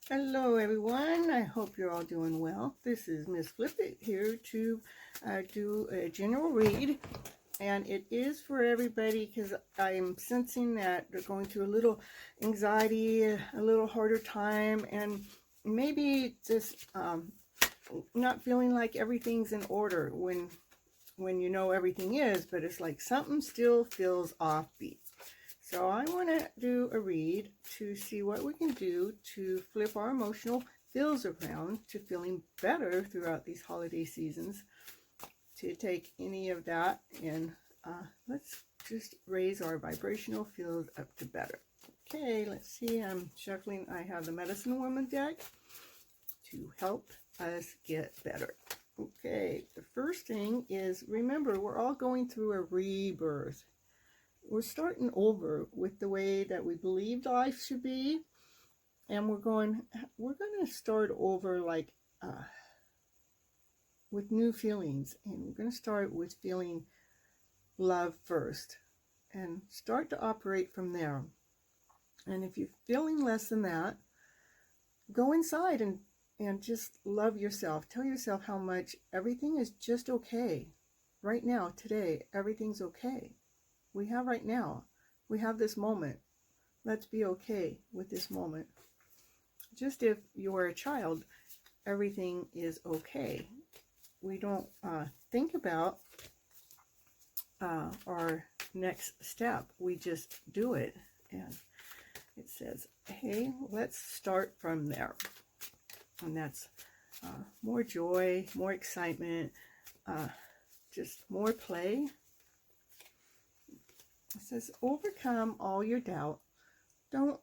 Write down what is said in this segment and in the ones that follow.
Hello everyone, I hope you're all doing well. This is Miss Flip-It here to do a general read, and it is for everybody because I'm sensing that they're going through a little anxiety, a little harder time, and maybe just not feeling like everything's in order when you know everything is, but it's like something still feels offbeat. So I want to do a read to see what we can do to flip our emotional feels around to feeling better throughout these holiday seasons. To take any of that and let's just raise our vibrational field up to better. Okay, let's see. I'm shuffling. I have the Medicine Woman deck to help us get better. Okay, the first thing is, remember, we're all going through a rebirth. We're starting over with the way that we believed life should be, and we're going to start over like with new feelings, and we're going to start with feeling love first and start to operate from there. And if you're feeling less than that, go inside and just love yourself. Tell yourself how much everything is just okay. Right now, today, everything's okay. We have right now. We have this moment. Let's be okay with this moment. Just if you're a child, everything is okay. We don't think about our next step. We just do it. And it says, hey, let's start from there. And that's more joy, more excitement, just more play. It says, overcome all your doubt. Don't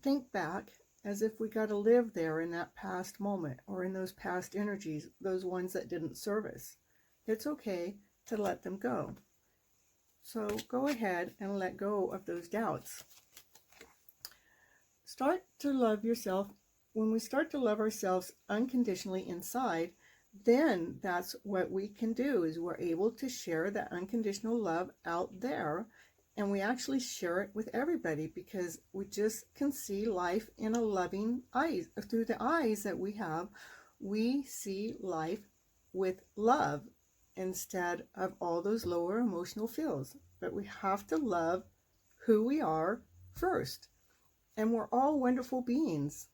think back as if we got to live there in that past moment or in those past energies, those ones that didn't serve us. It's okay to let them go. So go ahead and let go of those doubts. Start to love yourself. When we start to love ourselves unconditionally inside, then that's what we can do, is we're able to share that unconditional love out there. And we actually share it with everybody because we just can see life in a loving eyes. Through the eyes that we have, we see life with love instead of all those lower emotional feels. But we have to love who we are first. And we're all wonderful beings.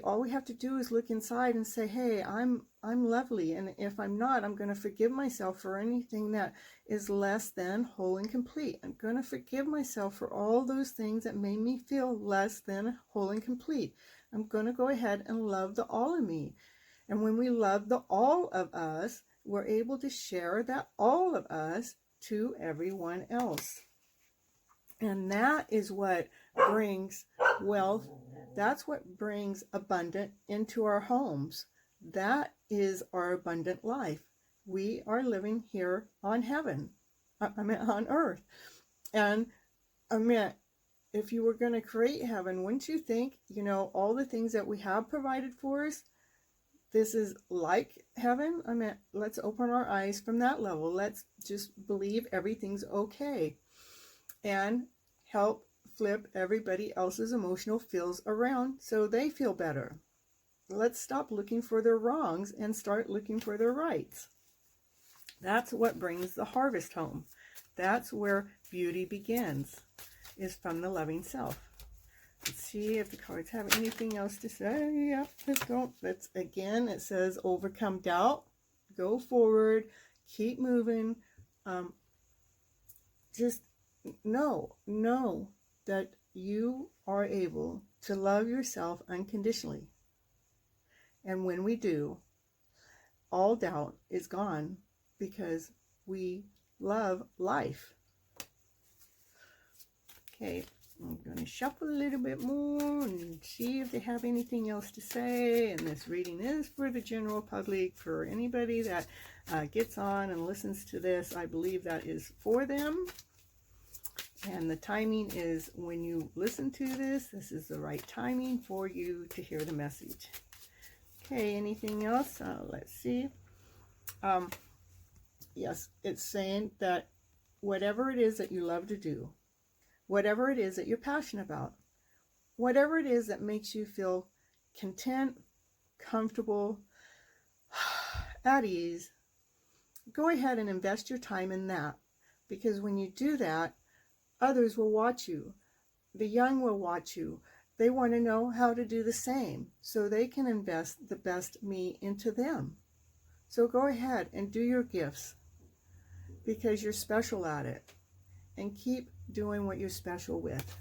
All we have to do is look inside and say, hey, I'm lovely, and if I'm not, I'm going to forgive myself for anything that is less than whole and complete. I'm going to forgive myself for all those things that made me feel less than whole and complete. I'm going to go ahead and love the all of me. And when we love the all of us, we're able to share that all of us to everyone else. And that is what brings wealth. That's what brings abundance into our homes. That is our abundant life. We are living here on heaven. On earth. And if you were going to create heaven, wouldn't you think, all the things that we have provided for us, this is like heaven? Let's open our eyes from that level. Let's just believe everything's okay. And help flip everybody else's emotional feels around so they feel better. Let's stop looking for their wrongs and start looking for their rights. That's what brings the harvest home. That's where beauty begins, is from the loving self. Let's see if the cards have anything else to say. Yep, again, it says overcome doubt, go forward, keep moving. Just know that you are able to love yourself unconditionally. And when we do, all doubt is gone because we love life. Okay, I'm going to shuffle a little bit more and see if they have anything else to say. And this reading is for the general public, for anybody that gets on and listens to this. I believe that is for them. And the timing is when you listen to this is the right timing for you to hear the message. Okay, anything else? Let's see. Yes, it's saying that whatever it is that you love to do, whatever it is that you're passionate about, whatever it is that makes you feel content, comfortable, at ease, go ahead and invest your time in that. Because when you do that, others will watch you. The young will watch you. They want to know how to do the same so they can invest the best me into them. So go ahead and do your gifts because you're special at it. And keep doing what you're special with.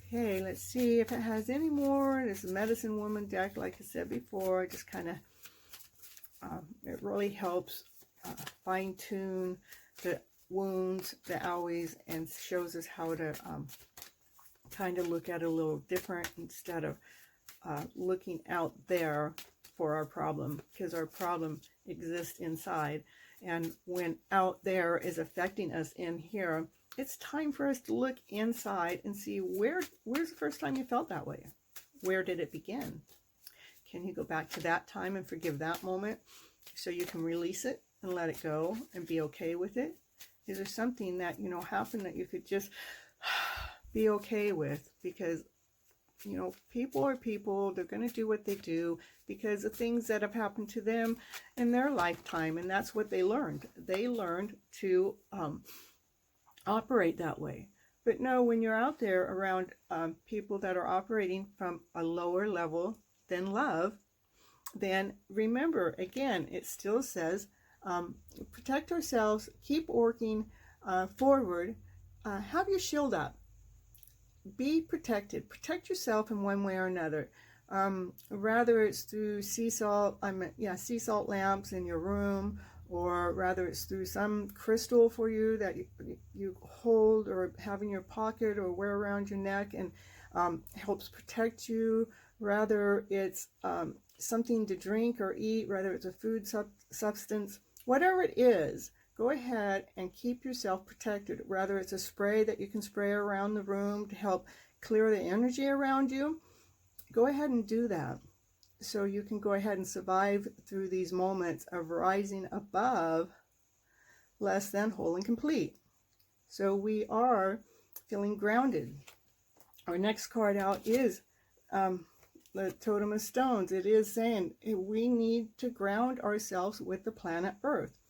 Okay, let's see if it has any more. This Medicine Woman deck, like I said before, just kind of, it really helps fine-tune the wounds, the owies, and shows us how to kind of look at it a little different instead of looking out there for our problem, because our problem exists inside. And when out there is affecting us in here, it's time for us to look inside and see where's the first time you felt that way? Where did it begin? Can you go back to that time and forgive that moment so you can release it and let it go and be okay with it? Is there something that, you know, happened that you could just be okay with? Because, you know, people are people. They're going to do what they do because of things that have happened to them in their lifetime. And that's what they learned. They learned to operate that way. But no, when you're out there around people that are operating from a lower level than love, then remember, again, it still says, protect ourselves, keep working forward, have your shield up. Be protected. Protect yourself in one way or another. Rather it's through sea salt lamps in your room, or rather it's through some crystal for you that you hold or have in your pocket or wear around your neck and helps protect you. Rather it's something to drink or eat, whether it's a food substance, whatever it is. Go ahead and keep yourself protected. Whether it's a spray that you can spray around the room to help clear the energy around you, go ahead and do that. So you can go ahead and survive through these moments of rising above less than whole and complete. So we are feeling grounded. Our next card out is the Totem of Stones. It is saying we need to ground ourselves with the planet Earth.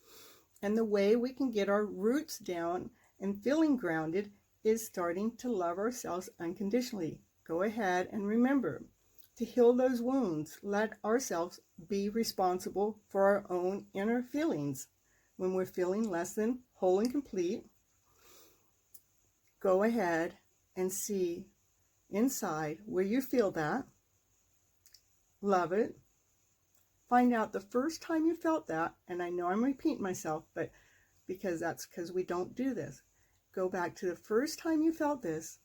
And the way we can get our roots down and feeling grounded is starting to love ourselves unconditionally. Go ahead and remember to heal those wounds. Let ourselves be responsible for our own inner feelings. When we're feeling less than whole and complete, go ahead and see inside where you feel that. Love it. Find out the first time you felt that, and I know I'm repeating myself, but because we don't do this. Go back to the first time you felt this,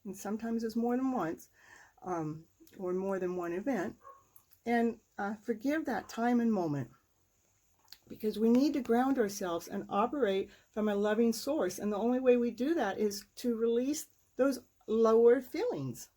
and sometimes it's more than once, or more than one event, and forgive that time and moment. Because we need to ground ourselves and operate from a loving source, and the only way we do that is to release those lower feelings.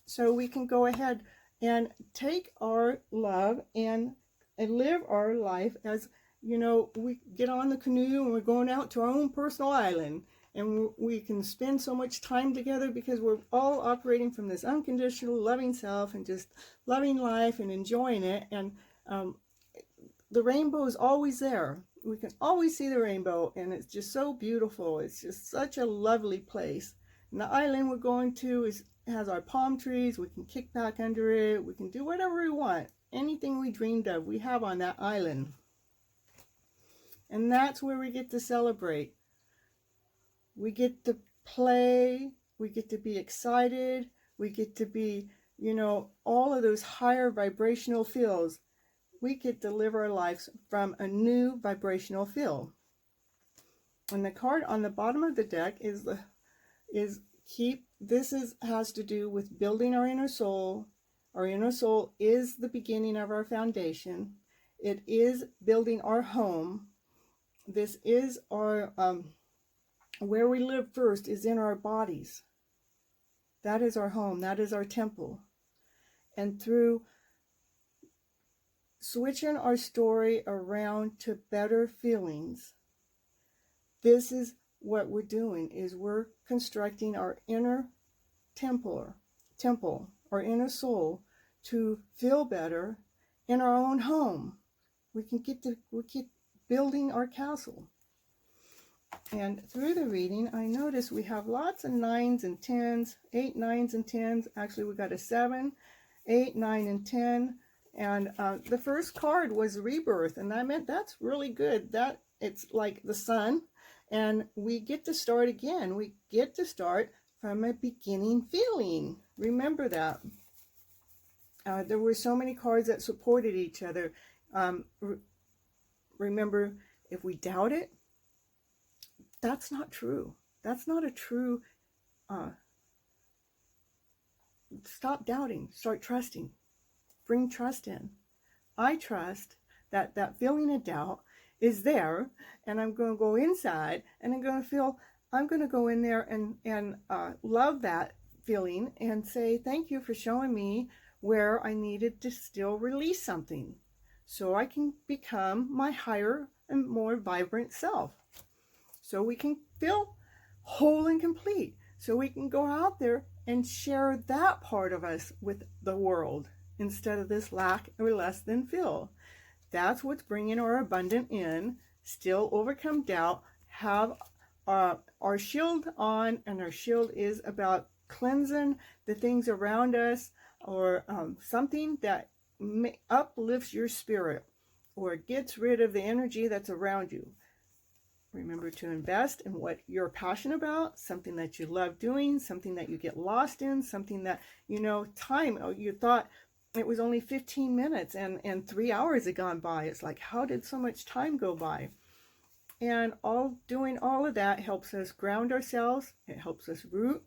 So we can go ahead and take our love and live our life as, you know, we get on the canoe and we're going out to our own personal island. And we can spend so much time together because we're all operating from this unconditional loving self and just loving life and enjoying it. And the rainbow is always there. We can always see the rainbow, and it's just so beautiful. It's just such a lovely place. And the island we're going to has our palm trees. We can kick back under it. We can do whatever we want. Anything we dreamed of, we have on that island. And that's where we get to celebrate. We get to play. We get to be excited. We get to be, you know, all of those higher vibrational fields. We get to live our lives from a new vibrational field. And the card on the bottom of the deck has to do with building our inner soul. Our inner soul is the beginning of our foundation. It is building our home. This is our, where we live first is in our bodies. That is our home. That is our temple. And through switching our story around to better feelings, this is what we're doing, is we're constructing our inner temple, temple, our inner soul, to feel better in our own home. We keep building our castle. And through the reading, I notice we have lots of 9s and 10s, 8, 9s, and 10s. Actually, we got a 7, 8, 9, and 10. And the first card was Rebirth, and I meant that's really good. That it's like the sun, and we get to start again. We get to start from a beginning feeling. Remember that. There were so many cards that supported each other. Remember, if we doubt it, that's not true. That's not a true. Stop doubting. Start trusting. Bring trust in. I trust that that feeling of doubt is there, and I'm going to go inside, and I'm going to go in there and love that feeling and say, thank you for showing me where I needed to still release something so I can become my higher and more vibrant self. So we can feel whole and complete. So we can go out there and share that part of us with the world instead of this lack or less than feel. That's what's bringing our abundant in. Still overcome doubt. Have our shield on, and our shield is about cleansing the things around us, or something that uplifts your spirit or gets rid of the energy that's around you. Remember to invest in what you're passionate about, something that you love doing, something that you get lost in, something that, time, you thought it was only 15 minutes and 3 hours had gone by. It's like, how did so much time go by? And doing all of that helps us ground ourselves. It helps us root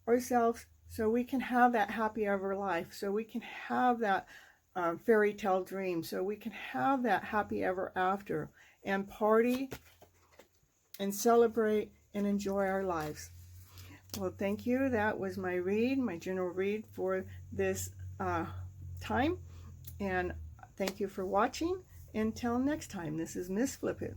ourselves so we can have that happy ever life, so we can have that fairy tale dream, so we can have that happy ever after and party and celebrate and enjoy our lives. Well, thank you. That was my general read for this time. And thank you for watching. Until next time, this is Miss Flip It.